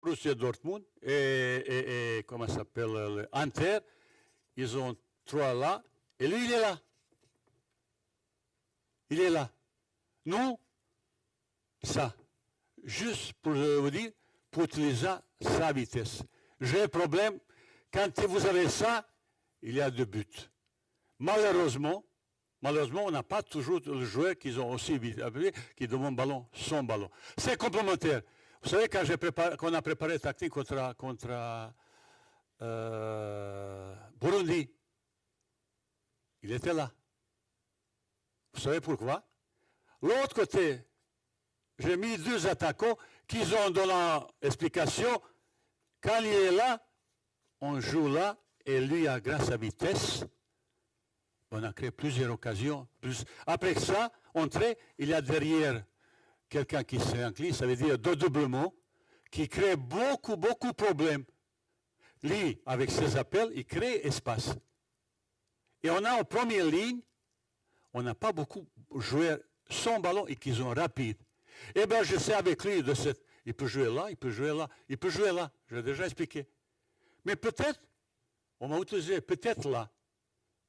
Borussia Dortmund et comment ça s'appelle, Inter, ils ont 3 là, et lui, il est là. Il est là. Nous, ça, juste pour vous dire, pour utiliser sa vitesse. J'ai un problème, quand vous avez ça, il y a 2 buts. Malheureusement, on n'a pas toujours le joueur qui ont aussi qui demande ballon, son ballon. C'est complémentaire. Vous savez, quand on a préparé la tactique contre Burundi, il était là. Vous savez pourquoi? L'autre côté, j'ai mis 2 attaquants qui ont donné l'explication. Quand il est là, on joue là, et lui, grâce à vitesse, on a créé plusieurs occasions. Après ça, entrée, il y a derrière quelqu'un qui s'incline, ça veut dire de doublement, qui crée beaucoup de problèmes. Lui, avec ses appels, il crée espace. Et on a en première ligne, on n'a pas beaucoup de joueurs sans ballon et qui sont rapides. Eh bien, je sais avec lui, il peut jouer là, il peut jouer là, il peut jouer là. Je l'ai déjà expliqué. Mais peut-être, on va utiliser peut-être là.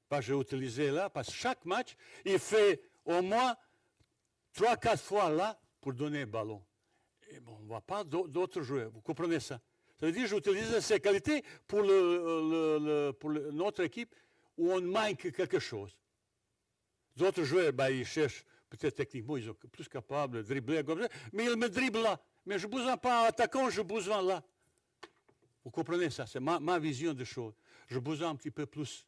Pas je vais utiliser là, parce que chaque match, il fait au moins 3-4 fois là pour donner le ballon. Et bon, on ne voit pas d'autres joueurs. Vous comprenez ça? Ça veut dire que j'utilise ces qualités pour notre équipe où on manque quelque chose. D'autres joueurs, ben, ils cherchent, peut-être techniquement, ils sont plus capables de dribbler comme ça, mais ils me dribblent là. Mais je ne besoin pas attaquant, je besoin là. Vous comprenez ça? C'est ma vision des choses. Je besoin un petit peu plus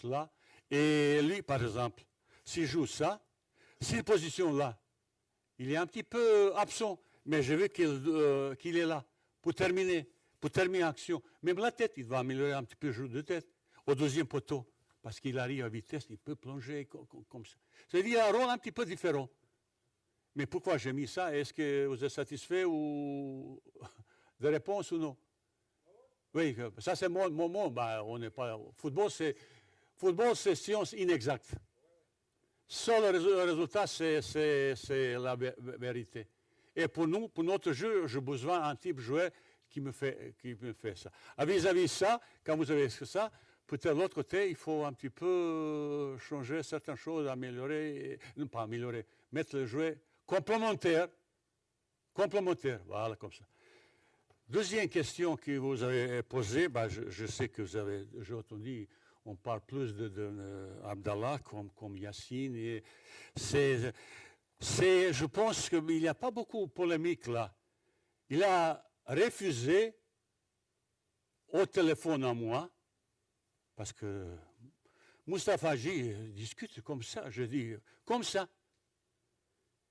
là. Et lui, par exemple, s'il joue ça, s'il positionne là, il est un petit peu absent, mais je veux qu'il est là pour terminer l'action. Même la tête, il va améliorer un petit peu le jeu de tête. Au deuxième poteau, parce qu'il arrive à vitesse, il peut plonger comme ça. C'est-à-dire qu'il a un rôle un petit peu différent. Mais pourquoi j'ai mis ça? Est-ce que vous êtes satisfait ou de réponse ou non? Oui, ça c'est mon mot. Ben, on n'est pas. Football, c'est science inexacte. Seul le résultat, c'est la vérité. Et pour nous, pour notre jeu, j'ai besoin d'un type de joueur qui me fait ça. Vis-à-vis ça, quand vous avez ça, peut-être de l'autre côté, il faut un petit peu changer certaines choses, améliorer, non pas améliorer, mettre le joueur complémentaire, voilà, comme ça. Deuxième question que vous avez posée, ben je sais que vous avez déjà entendu, on parle plus d'Abdallah comme Yassine. Et je pense qu'il n'y a pas beaucoup de polémique là. Il a refusé au téléphone à moi, parce que Moustapha Hadji discute comme ça, je dis, comme ça.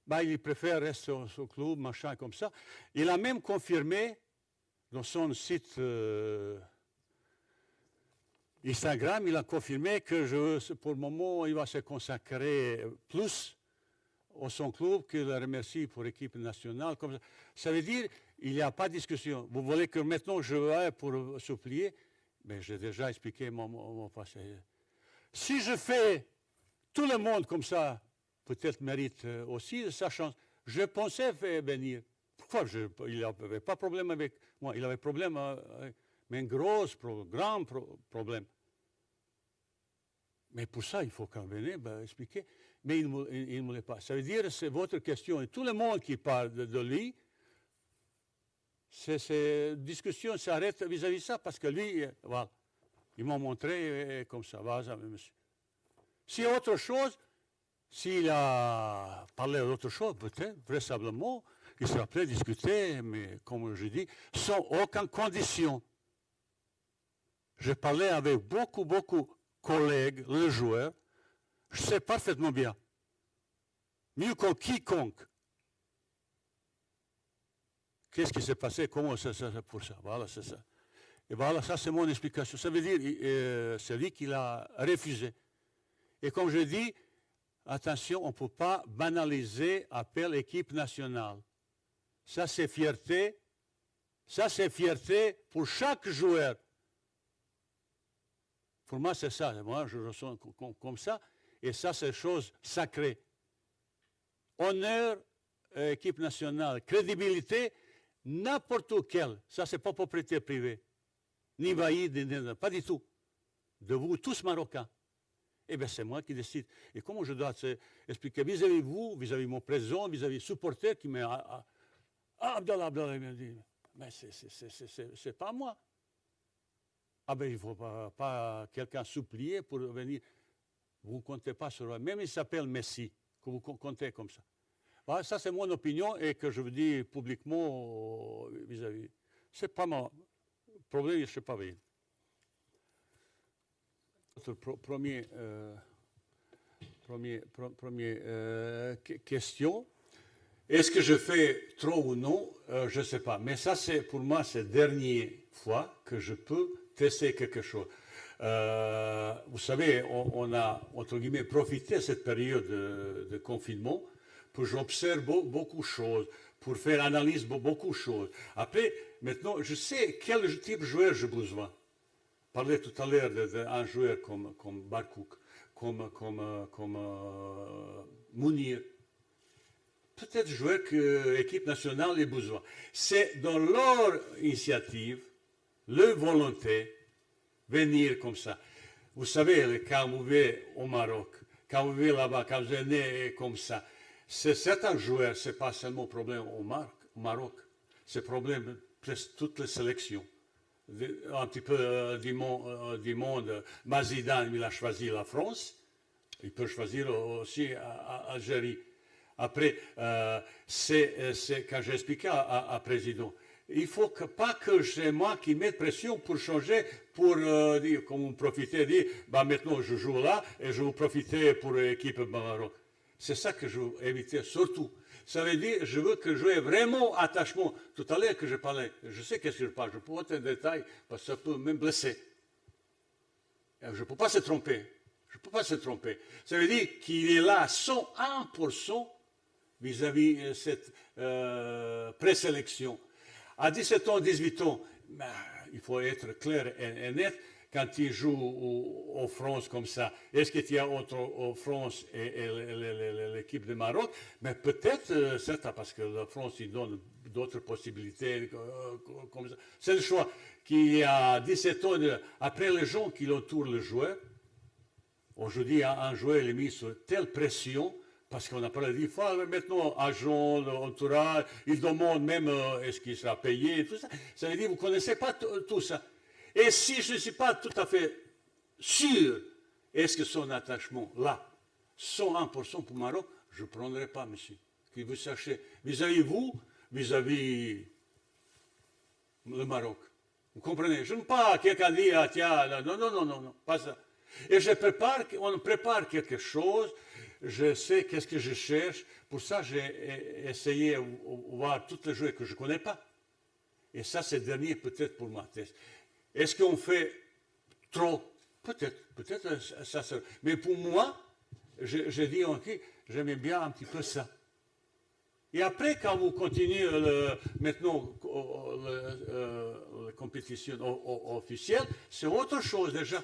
Ben, il préfère rester au club, machin, comme ça. Il a même confirmé dans son site Instagram, il a confirmé que pour le moment, il va se consacrer plus à son club que le remercie pour l'équipe nationale. Comme ça. Ça veut dire qu'il n'y a pas de discussion. Vous voulez que maintenant je vais pour supplier? Mais j'ai déjà expliqué mon passé. Si je fais tout le monde comme ça, peut-être mérite aussi sa chance. Je pensais faire venir. Pourquoi? Il n'avait pas de problème avec moi. Il avait problème, mais un grand problème. Mais pour ça, il faut qu'on vienne expliquer. Mais il ne me l'a pas. Ça veut dire, c'est votre question. Et tout le monde qui parle de lui, ces discussions s'arrêtent vis-à-vis de ça, parce que lui, voilà, il m'a montré comme ça. Voilà, monsieur. S'il y a autre chose, s'il a parlé d'autre chose, peut-être, vraisemblablement, il sera prêt à discuter, mais comme je dis, sans aucune condition. Je parlais avec beaucoup de collègues, les joueurs, je sais parfaitement bien, mieux que quiconque, qu'est-ce qui s'est passé, comment c'est pour ça. Voilà, c'est ça. Et voilà, ça c'est mon explication. Ça veut dire, c'est lui qui l'a refusé. Et comme je dis, attention, on ne peut pas banaliser appel équipe nationale. Ça c'est fierté. Ça c'est fierté pour chaque joueur. Pour moi, c'est ça. Moi, je ressens comme ça. Et ça, c'est chose sacrée. Honneur, équipe nationale. Crédibilité, n'importe quel, ça c'est pas propriété privée, ni bailli, pas du tout, de vous tous Marocains, eh bien c'est moi qui décide. Et comment je dois expliquer vis-à-vis vous, vis-à-vis mon président, vis-à-vis supporter qui m'a... Abdallah, il me dit, mais c'est pas moi. Ah ben il ne faut pas quelqu'un supplier pour venir. Vous ne comptez pas sur moi. Même il s'appelle Messi, que vous comptez comme ça. Voilà, ça c'est mon opinion et que je vous dis publiquement vis-à-vis. C'est pas mon problème, je ne sais pas bien. Notre première question. Est-ce que je fais trop ou non? Je ne sais pas. Mais ça, c'est pour moi, c'est la dernière fois que je peux tester quelque chose. Vous savez, on a, entre guillemets, profité de cette période de confinement pour j'observe beaucoup de choses, pour faire analyse beaucoup de choses. Après, maintenant, je sais quel type de joueur j'ai besoin. Je parlais tout à l'heure d'un joueur comme Barkouk, comme Mounir. Peut-être joueur que l'équipe nationale a besoin. C'est dans leur initiative, leur volonté, venir comme ça. Vous savez, quand vous vivez au Maroc, quand vous vivez là-bas, quand vous êtes né comme ça, c'est certains joueurs, ce n'est pas seulement problème au Maroc, c'est problème presque toutes les sélections. Un petit peu du monde, Mazidane, il a choisi la France, il peut choisir aussi l'Algérie. Après, c'est quand j'ai expliqué à président, il ne faut pas que c'est moi qui mette pression pour changer, pour dire, comme vous profitez, dire, bah, maintenant je joue là et je veux profiter pour l'équipe Maroc. C'est ça que je veux éviter, surtout. Ça veut dire, je veux que je aies vraiment attachement. Tout à l'heure que je parlais, je sais qu'est-ce que je parle, je peux entrer en détail, parce que ça peut me blesser. Je ne peux pas se tromper. Je ne peux pas se tromper. Ça veut dire qu'il est là 101% vis-à-vis de cette présélection. À 17 ans, 18 ans, ben, il faut être clair et net. Quand il joue en France comme ça, est-ce qu'il y a entre France et l'équipe de Maroc? Mais peut-être, certes, parce que la France, il donne d'autres possibilités comme ça. C'est le choix. Qu'il y a 17 ans, après les gens qui entourent le joueur, aujourd'hui, un joueur est mis sous telle pression, parce qu'on a parlé d'une fois, maintenant, agent, entourage, il demande même est-ce qu'il sera payé, tout ça. Ça veut dire, vous ne connaissez pas tout ça. Et si je ne suis pas tout à fait sûr, est-ce que son attachement là, 101% pour Maroc, je ne prendrai pas, monsieur. Que vous sachiez, vis-à-vis vous, vis-à-vis le Maroc. Vous comprenez? Je ne veux pas quelqu'un dire, ah, tiens, non, pas ça. Et on prépare quelque chose, je sais qu'est-ce que je cherche. Pour ça, j'ai essayé de voir toutes les joueurs que je ne connais pas. Et ça, c'est le dernier peut-être pour ma thèse. Est-ce qu'on fait trop? Peut-être ça. Mais pour moi, je dis ok, j'aimais bien un petit peu ça. Et après, quand vous continuez maintenant la compétition officielle, c'est autre chose déjà.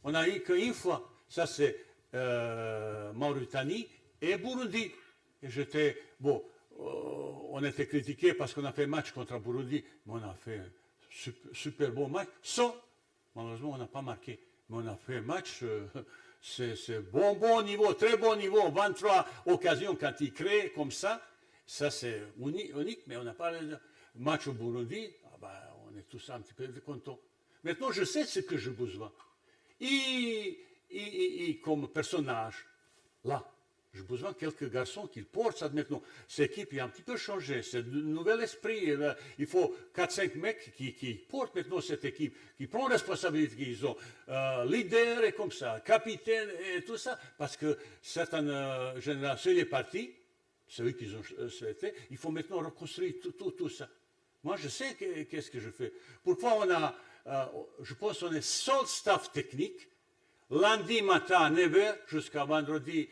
On a eu qu'une fois. Ça, c'est Mauritanie et Burundi. Et j'étais, bon, on était critiqué parce qu'on a fait match contre Burundi, mais on a fait super bon match. Malheureusement, on n'a pas marqué, mais on a fait un match, c'est bon niveau, très bon niveau, 23 occasions quand il crée comme ça. Ça, c'est unique, mais on n'a pas le match au Burundi. Ah ben, on est tous un petit peu contents. Maintenant, je sais ce que j'ai besoin. Et comme personnage, là, j'ai besoin de quelques garçons qui portent ça maintenant. Cette équipe a un petit peu changé, c'est un nouvel esprit. Il faut 4-5 mecs qui portent maintenant cette équipe, qui prennent responsabilité qu'ils ont. Leader et comme ça, capitaine et tout ça. Parce que certaines générations, il est parti, c'est eux qui ont souhaité. Il faut maintenant reconstruire tout ça. Moi, je sais qu'est-ce que je fais. Pourquoi je pense qu'on est seul staff technique. Lundi matin à 9h jusqu'à vendredi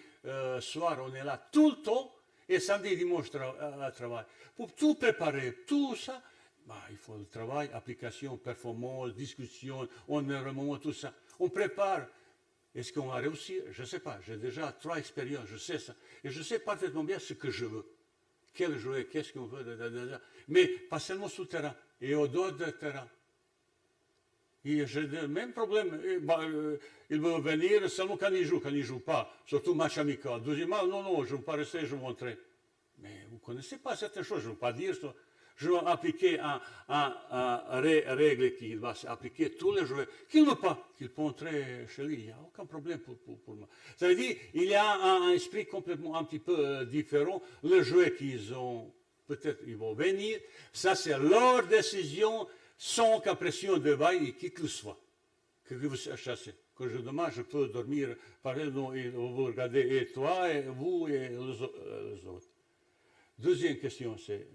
soir, on est là tout le temps. Et samedi, dimanche, travail. Pour tout préparer, tout ça, bah, il faut le travail, application, performance, discussion, environnement, tout ça. On prépare. Est-ce qu'on va réussir? Je ne sais pas. J'ai déjà 3 expériences, je sais ça. Et je sais parfaitement bien ce que je veux. quel jouet, qu'est-ce qu'on veut, mais pas seulement sur le terrain, et au-delà du terrain. J'ai le même problème. Il veut venir seulement quand il ne joue pas, surtout match amical. Deuxièmement, non, je ne veux pas rester, je veux montrer. Mais vous ne connaissez pas certaines choses, je ne veux pas dire ça. Je veux appliquer une règle qui va s'appliquer tous les joueurs, qu'il ne veut pas, qu'il peut entrer chez lui. Il n'y a aucun problème pour moi. Ça veut dire qu'il y a un esprit complètement un petit peu différent. Les joueurs qu'ils ont, peut-être ils vont venir, ça c'est leur décision, sans qu'à pression de bail, qui que ce soit, que vous chassez. Quand je demande, je peux dormir, par exemple, et vous regardez, et toi, et vous, et les autres. Deuxième question, c'est...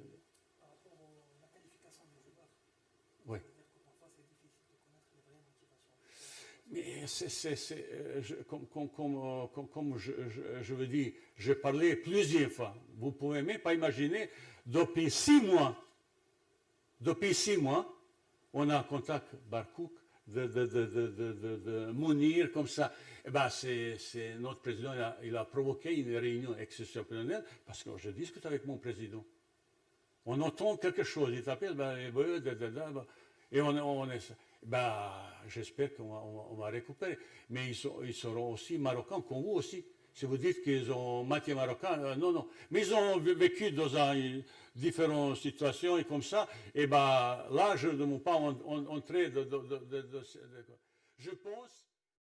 Oui. Mais comme je vous dis, j'ai parlé plusieurs fois. Vous ne pouvez même pas imaginer, depuis 6 mois, on a un contact Barkouk de Mounir, comme ça. Eh ben, c'est notre président, il a provoqué une réunion exceptionnelle, parce que je discute avec mon président. On entend quelque chose, il t'appelle, et on est... j'espère qu'on va récupérer. Mais ils seront aussi marocains comme vous aussi. Si vous dites qu'ils ont moitié marocain, non. Mais ils ont vécu dans différentes situations et comme ça. Et là, je ne demande pas entrer je pense...